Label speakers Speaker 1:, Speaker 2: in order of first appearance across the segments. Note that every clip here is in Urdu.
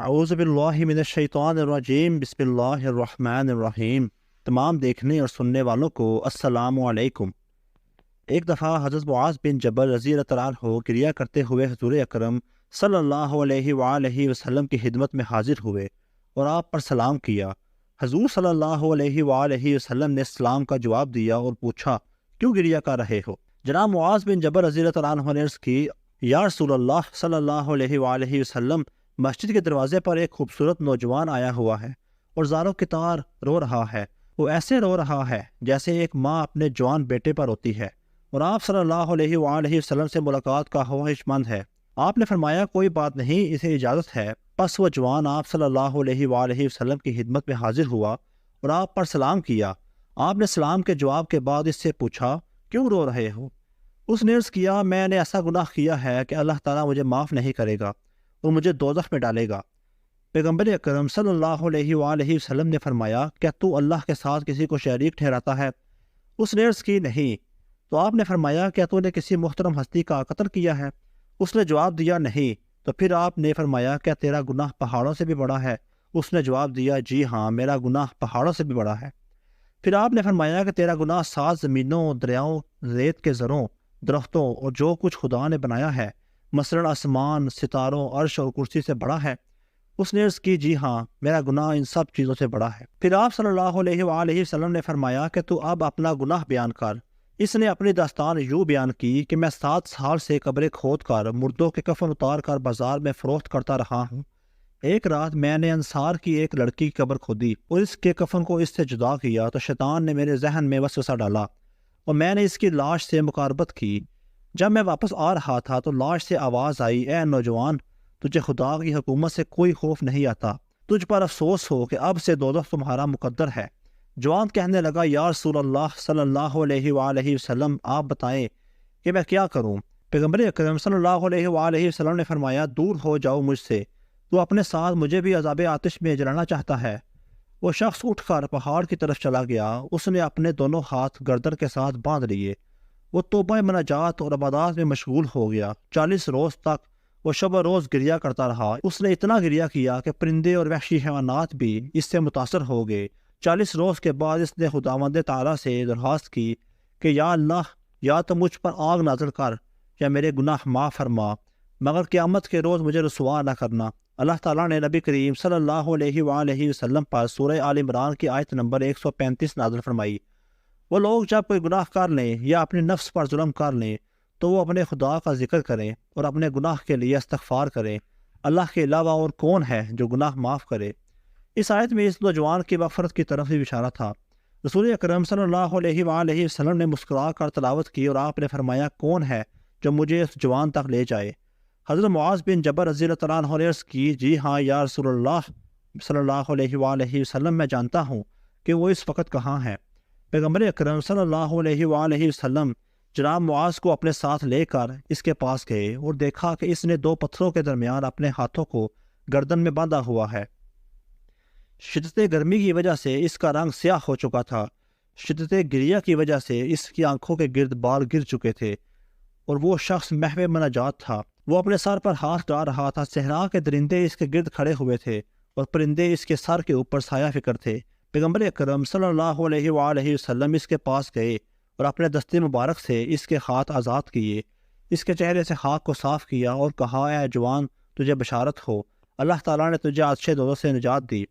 Speaker 1: اعوذ باللہ من الشیطان الرجیم بسم اللہ الرحمن الرحیم۔ تمام دیکھنے اور سننے والوں کو السلام علیکم۔ ایک دفعہ حضرت معاذ بن جبل رضی اللہ تعالیٰ عنہ کریا کرتے ہوئے حضور اکرم صلی اللہ علیہ وآلہ وسلم کی خدمت میں حاضر ہوئے اور آپ پر سلام کیا۔ حضور صلی اللہ علیہ وآلہ وسلم نے سلام کا جواب دیا اور پوچھا، کیوں گریا کر رہے ہو؟ جناب معاذ بن جبل رضی اللہ تعالیٰ عنہ نے عرض کی، یا رسول اللہ صلی اللہ علیہ وآلہ وسلم، مسجد کے دروازے پر ایک خوبصورت نوجوان آیا ہوا ہے اور زاروں کی طرح رو رہا ہے۔ وہ ایسے رو رہا ہے جیسے ایک ماں اپنے جوان بیٹے پر روتی ہے، اور آپ صلی اللہ علیہ وآلہ وسلم سے ملاقات کا خواہش مند ہے۔ آپ نے فرمایا، کوئی بات نہیں، اسے اجازت ہے۔ پس وہ جوان آپ صلی اللہ علیہ وآلہ وسلم کی خدمت میں حاضر ہوا اور آپ پر سلام کیا۔ آپ نے سلام کے جواب کے بعد اس سے پوچھا، کیوں رو رہے ہو؟ اس نے عرض کیا، میں نے ایسا گناہ کیا ہے کہ اللہ تعالیٰ مجھے معاف نہیں کرے گا اور مجھے دوزخ میں ڈالے گا۔ پیغمبر اکرم صلی اللہ علیہ وآلہ وسلم نے فرمایا، کیا تو اللہ کے ساتھ کسی کو شریک ٹھہراتا ہے؟ اس نے عرض کی، نہیں۔ تو آپ نے فرمایا، کیا تو نے کسی محترم ہستی کا قتل کیا ہے؟ اس نے جواب دیا، نہیں۔ تو پھر آپ نے فرمایا، کیا تیرا گناہ پہاڑوں سے بھی بڑا ہے؟ اس نے جواب دیا، جی ہاں، میرا گناہ پہاڑوں سے بھی بڑا ہے۔ پھر آپ نے فرمایا کہ تیرا گناہ 7 زمینوں، دریاؤں، ریت کے زروں، درختوں اور جو کچھ خدا نے بنایا ہے، مثلاً آسمان، ستاروں، عرش اور کرسی سے بڑا ہے۔ اس نے عرض کی، جی ہاں، میرا گناہ ان سب چیزوں سے بڑا ہے۔ پھر آپ صلی اللہ علیہ وآلہ وسلم نے فرمایا کہ تو اب اپنا گناہ بیان کر۔ اس نے اپنی داستان یوں بیان کی کہ میں 7 سال سے قبریں کھود کر مردوں کے کفن اتار کر بازار میں فروخت کرتا رہا ہوں۔ ایک رات میں نے انصار کی ایک لڑکی کی قبر کھودی اور اس کے کفن کو اس سے جدا کیا تو شیطان نے میرے ذہن میں وسوسہ ڈالا اور میں نے اس کی لاش سے مقاربت کی۔ جب میں واپس آ رہا تھا تو لاش سے آواز آئی، اے نوجوان، تجھے خدا کی حکومت سے کوئی خوف نہیں آتا، تجھ پر افسوس ہو کہ اب سے دوزخ تمہارا مقدر ہے۔ جوان کہنے لگا، یا رسول اللہ صلی اللہ علیہ وآلہ وسلم، آپ بتائیں کہ میں کیا کروں؟ پیغمبر اکرم صلی اللہ علیہ وآلہ وسلم نے فرمایا، دور ہو جاؤ مجھ سے، تو اپنے ساتھ مجھے بھی عذاب آتش میں جلانا چاہتا ہے۔ وہ شخص اٹھ کر پہاڑ کی طرف چلا گیا۔ اس نے اپنے دونوں ہاتھ گردن کے ساتھ باندھ لیے۔ وہ توبہ مناجات اور عبادات میں مشغول ہو گیا۔ 40 روز تک وہ شب و روز گریا کرتا رہا۔ اس نے اتنا گریا کیا کہ پرندے اور وحشی حیوانات بھی اس سے متاثر ہو گئے۔ 40 روز کے بعد اس نے خداوند تعالیٰ سے درخواست کی کہ یا اللہ، یا تو مجھ پر آگ نازل کر یا میرے گناہ معاف فرما، مگر قیامت کے روز مجھے رسوا نہ کرنا۔ اللہ تعالیٰ نے نبی کریم صلی اللہ علیہ وآلہ وسلم پر سورہ آل عمران کی آیت نمبر 135 نازل فرمائی۔ وہ لوگ جب کوئی گناہ کر لیں یا اپنے نفس پر ظلم کر لیں تو وہ اپنے خدا کا ذکر کریں اور اپنے گناہ کے لیے استغفار کریں۔ اللہ کے علاوہ اور کون ہے جو گناہ معاف کرے؟ اس آیت میں اس نوجوان کی مغفرت کی طرف بھی اشارہ تھا۔ رسول اکرم صلی اللہ علیہ وآلہ وسلم نے مسکرا کر تلاوت کی اور آپ نے فرمایا، کون ہے جو مجھے اس جوان تک لے جائے؟ حضرت معاذ بن جبل رضی اللہ تعالیٰ عنہ نے عرض کی، جی ہاں یا رسول اللہ صلی اللہ علیہ وآلہ وسلم، میں جانتا ہوں کہ وہ اس وقت کہاں ہے۔ پیغمبر اکرم صلی اللہ علیہ وآلہ وسلم جناب معاذ کو اپنے ساتھ لے کر اس کے پاس گئے اور دیکھا کہ اس نے 2 پتھروں کے درمیان اپنے ہاتھوں کو گردن میں باندھا ہوا ہے۔ شدت گرمی کی وجہ سے اس کا رنگ سیاہ ہو چکا تھا۔ شدت گریہ کی وجہ سے اس کی آنکھوں کے گرد بال گر چکے تھے اور وہ شخص محو مناجات تھا۔ وہ اپنے سر پر ہاتھ ڈال رہا تھا۔ صحرا کے درندے اس کے گرد کھڑے ہوئے تھے اور پرندے اس کے سر کے اوپر سایہ فکر تھے۔ پیغمبر اکرم صلی اللہ علیہ وآلہ وسلم اس کے پاس گئے اور اپنے دستے مبارک سے اس کے ہاتھ آزاد کیے، اس کے چہرے سے خاک کو صاف کیا اور کہا، اے جوان، تجھے بشارت ہو، اللہ تعالیٰ نے تجھے آتش دوزخ سے نجات دی۔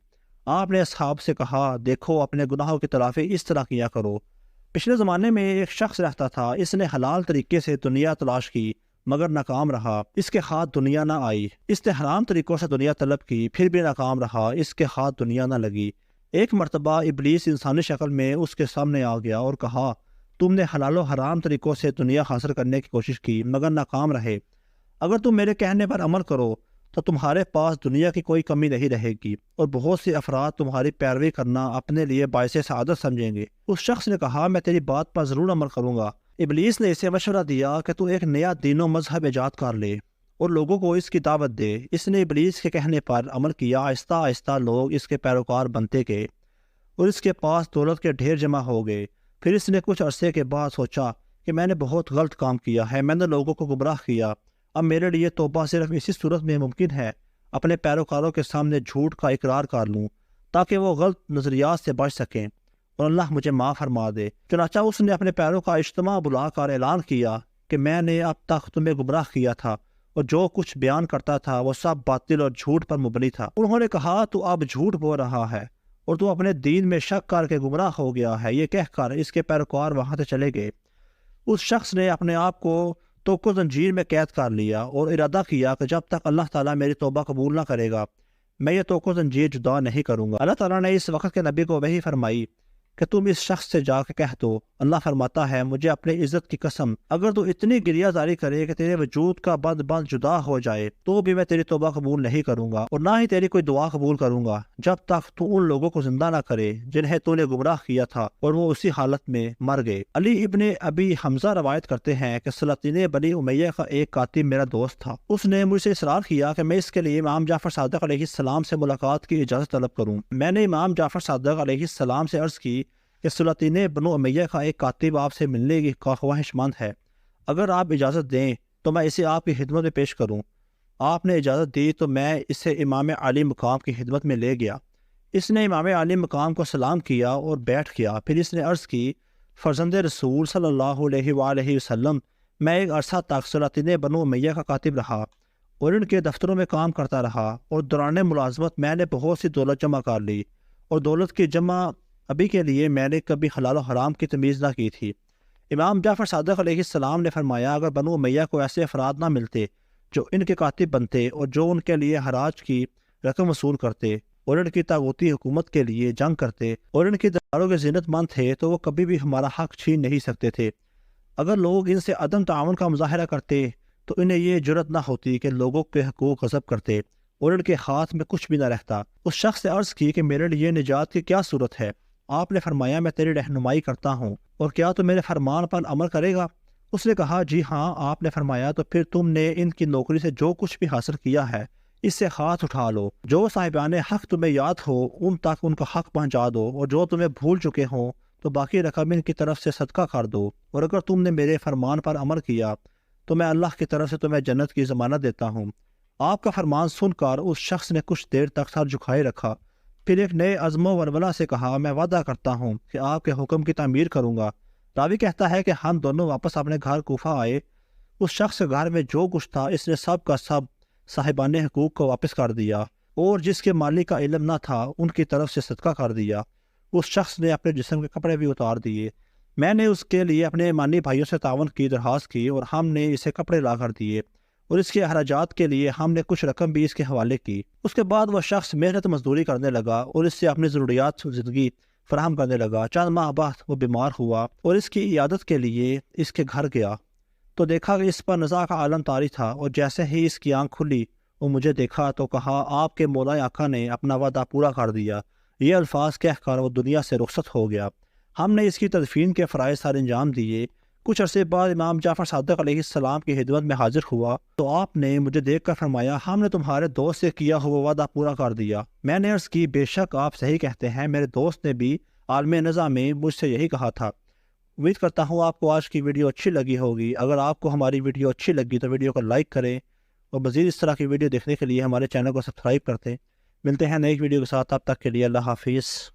Speaker 1: آپ نے اصحاب سے کہا، دیکھو، اپنے گناہوں کی تلافی اس طرح کیا کرو۔ پچھلے زمانے میں ایک شخص رہتا تھا۔ اس نے حلال طریقے سے دنیا تلاش کی مگر ناکام رہا۔ اس کے ہاتھ دنیا نہ آئی۔ اس نے حرام طریقوں سے دنیا طلب کی، پھر بھی ناکام رہا۔ اس کے ہاتھ دنیا نہ لگی۔ ایک مرتبہ ابلیس انسانی شکل میں اس کے سامنے آ گیا اور کہا، تم نے حلال و حرام طریقوں سے دنیا حاصل کرنے کی کوشش کی مگر ناکام رہے۔ اگر تم میرے کہنے پر عمل کرو تو تمہارے پاس دنیا کی کوئی کمی نہیں رہے گی اور بہت سے افراد تمہاری پیروی کرنا اپنے لیے باعث سعادت سمجھیں گے۔ اس شخص نے کہا، میں تیری بات پر ضرور عمل کروں گا۔ ابلیس نے اسے مشورہ دیا کہ تو ایک نیا دین و مذہب ایجاد کر لے اور لوگوں کو اس کی دعوت دے۔ اس نے ابلیس کے کہنے پر عمل کیا۔ آہستہ آہستہ لوگ اس کے پیروکار بنتے گئے اور اس کے پاس دولت کے ڈھیر جمع ہو گئے۔ پھر اس نے کچھ عرصے کے بعد سوچا کہ میں نے بہت غلط کام کیا ہے، میں نے لوگوں کو گمراہ کیا، اب میرے لیے توبہ صرف اسی صورت میں ممکن ہے اپنے پیروکاروں کے سامنے جھوٹ کا اقرار کر لوں تاکہ وہ غلط نظریات سے بچ سکیں اور اللہ مجھے معاف فرما دے۔ چنانچہ اس نے اپنے پیروں کا اجتماع بلا کر اعلان کیا کہ میں نے اب تک تمہیں گمراہ کیا تھا اور جو کچھ بیان کرتا تھا وہ سب باطل اور جھوٹ پر مبنی تھا۔ انہوں نے کہا تو اب جھوٹ بول رہا ہے اور تو اپنے دین میں شک کر کے گمراہ ہو گیا ہے۔ یہ کہہ کر اس کے پیروکار وہاں سے چلے گئے۔ اس شخص نے اپنے آپ کو توق زنجیر میں قید کر لیا اور ارادہ کیا کہ جب تک اللہ تعالیٰ میری توبہ قبول نہ کرے گا میں یہ توق زنجیر جدا نہیں کروں گا۔ اللہ تعالیٰ نے اس وقت کے نبی کو وحی فرمائی کہ تم اس شخص سے جا کے کہہ دو، اللہ فرماتا ہے مجھے اپنی عزت کی قسم اگر تو اتنی گریہ زاری کرے کہ تیرے وجود کا بند بند جدا ہو جائے تو بھی میں تیری توبہ قبول نہیں کروں گا اور نہ ہی تیری کوئی دعا قبول کروں گا جب تک تو ان لوگوں کو زندہ نہ کرے جنہیں تو نے گمراہ کیا تھا اور وہ اسی حالت میں مر گئے۔ علی ابن ابی حمزہ روایت کرتے ہیں کہ سلاطین بنی امیہ کا ایک کاتب میرا دوست تھا۔ اس نے مجھ سے اصرار کیا کہ میں اس کے لیے امام جعفر صادق علیہ السلام سے ملاقات کی اجازت طلب کروں۔ میں نے امام جعفر صادق علیہ السلام سے عرض کی کہ سلاطین بنو امیہ کا ایک کاتب آپ سے ملنے کی خواہش مند ہے، اگر آپ اجازت دیں تو میں اسے آپ کی خدمت میں پیش کروں۔ آپ نے اجازت دی تو میں اسے امام عالی مقام کی خدمت میں لے گیا۔ اس نے امام عالی مقام کو سلام کیا اور بیٹھ گیا۔ پھر اس نے عرض کی فرزند رسول صلی اللہ علیہ وآلہ وسلم، میں ایک عرصہ تک سلاطین بنو امیہ کا کاتب رہا اور ان کے دفتروں میں کام کرتا رہا اور دوران ملازمت میں نے بہت سی دولت جمع کر لی اور دولت کی جمع ابھی کے لیے میں نے کبھی حلال و حرام کی تمیز نہ کی تھی۔ امام جعفر صادق علیہ السلام نے فرمایا اگر بنو امیہ کو ایسے افراد نہ ملتے جو ان کے کاتب بنتے اور جو ان کے لیے حراج کی رقم وصول کرتے اور ان کی طاغوتی حکومت کے لیے جنگ کرتے اور ان کی درباروں کے زینت مند تھے تو وہ کبھی بھی ہمارا حق چھین نہیں سکتے تھے۔ اگر لوگ ان سے عدم تعاون کا مظاہرہ کرتے تو انہیں یہ جرت نہ ہوتی کہ لوگوں کے حقوق غصب کرتے اور ان کے ہاتھ میں کچھ بھی نہ رہتا۔ اس شخص سے عرض کی کہ میرے لیے نجات کی کیا صورت ہے؟ آپ نے فرمایا میں تیری رہنمائی کرتا ہوں اور کیا تو میرے فرمان پر عمل کرے گا؟ اس نے کہا جی ہاں۔ آپ نے فرمایا تو پھر تم نے ان کی نوکری سے جو کچھ بھی حاصل کیا ہے اس سے ہاتھ اٹھا لو، جو صاحبان حق تمہیں یاد ہو ان تک ان کا حق پہنچا دو اور جو تمہیں بھول چکے ہوں تو باقی رقم ان کی طرف سے صدقہ کر دو، اور اگر تم نے میرے فرمان پر عمل کیا تو میں اللہ کی طرف سے تمہیں جنت کی ضمانت دیتا ہوں۔ آپ کا فرمان سن کر اس شخص نے کچھ دیر تک سر جھکائے رکھا، پھر ایک نئے عزم و ولولہ سے کہا میں وعدہ کرتا ہوں کہ آپ کے حکم کی تعمیر کروں گا۔ راوی کہتا ہے کہ ہم دونوں واپس اپنے گھر کوفہ آئے۔ اس شخص کے گھر میں جو کچھ تھا اس نے سب کا سب صاحبان حقوق کو واپس کر دیا اور جس کے مالک کا علم نہ تھا ان کی طرف سے صدقہ کر دیا۔ اس شخص نے اپنے جسم کے کپڑے بھی اتار دیے۔ میں نے اس کے لیے اپنے ایمانی بھائیوں سے تعاون کی درخواست کی اور ہم نے اسے کپڑے لا کر دیے اور اس کے اخراجات کے لیے ہم نے کچھ رقم بھی اس کے حوالے کی۔ اس کے بعد وہ شخص محنت مزدوری کرنے لگا اور اس سے اپنی ضروریات زندگی فراہم کرنے لگا۔ چند ماہ بعد وہ بیمار ہوا اور اس کی عیادت کے لیے اس کے گھر گیا تو دیکھا کہ اس پر نزاع کا عالم طاری تھا، اور جیسے ہی اس کی آنکھ کھلی وہ مجھے دیکھا تو کہا آپ کے مولا آقا نے اپنا وعدہ پورا کر دیا۔ یہ الفاظ کہہ کر وہ دنیا سے رخصت ہو گیا۔ ہم نے اس کی تدفین کے فرائض سر انجام دیے۔ کچھ عرصے بعد امام جعفر صادق علیہ السلام کی خدمت میں حاضر ہوا تو آپ نے مجھے دیکھ کر فرمایا ہم نے تمہارے دوست سے کیا ہوا وعدہ پورا کر دیا۔ میں نے عرض کی بے شک آپ صحیح کہتے ہیں، میرے دوست نے بھی عالم نزا میں مجھ سے یہی کہا تھا۔ امید کرتا ہوں آپ کو آج کی ویڈیو اچھی لگی ہوگی۔ اگر آپ کو ہماری ویڈیو اچھی لگی تو ویڈیو کو لائک کریں اور مزید اس طرح کی ویڈیو دیکھنے کے لیے ہمارے چینل کو سبسکرائب کرتے۔ ملتے ہیں نئی ویڈیو کے ساتھ، تب تک کے لیے اللہ حافظ۔